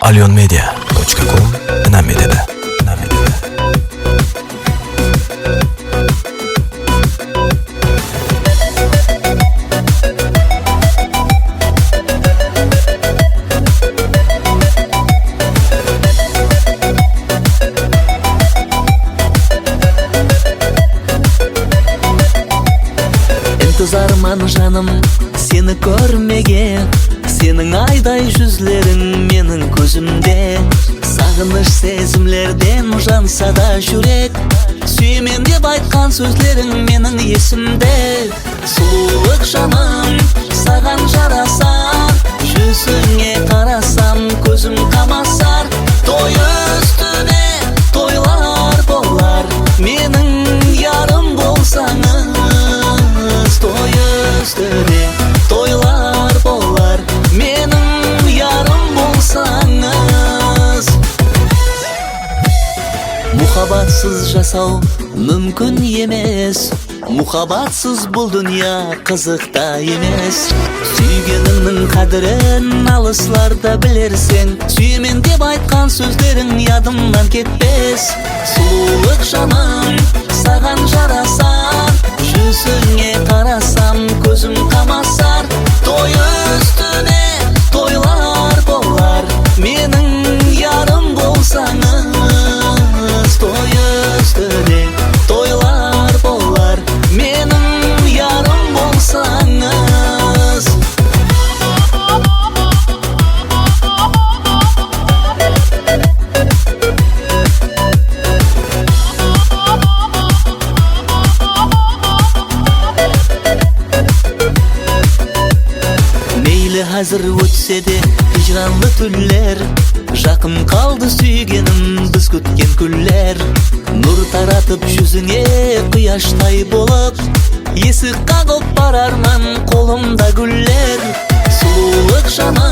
alionmedia.com Namedede. Arman жаным seni көрмеген, сенің айдай жүзлерің менің көзімде. Сағыныш сезімлерден жанса да жүрек, сүймен деп айтқан сөздерің менің есімде. Сұлулық жаным, саған жарасар, жүзіңе қарасам көзім қамасар. Той үстіне тойлар болар, менің ярым болсаңыз. Той үстіне тойлар болар, менің ярым болсаңыз. Мұхаббатсыз жасау мүмкін емес, мұхаббатсыз бұл дүния қызық та емес. Сүйгеніңнің қадірін алысларда білерсең, сүймен деп айтқан сөздерің ядымнан кетпес. Сұлулық жаным, саған жарасар, жүзіңе қарасам көзім қамасар. Той үстіне тойлар болар, менің ярым болсаңыз. Той үстіне тойлар болар, менің ярым болсаңыз. Hazır өтсе де hicranlı түрлер, жақын қалды сүйгенім біз күткен күллер. Нұр таратып жүзіңе құяштай болып, есік қағып барарман қолымда гүллер. Сұлулық жаным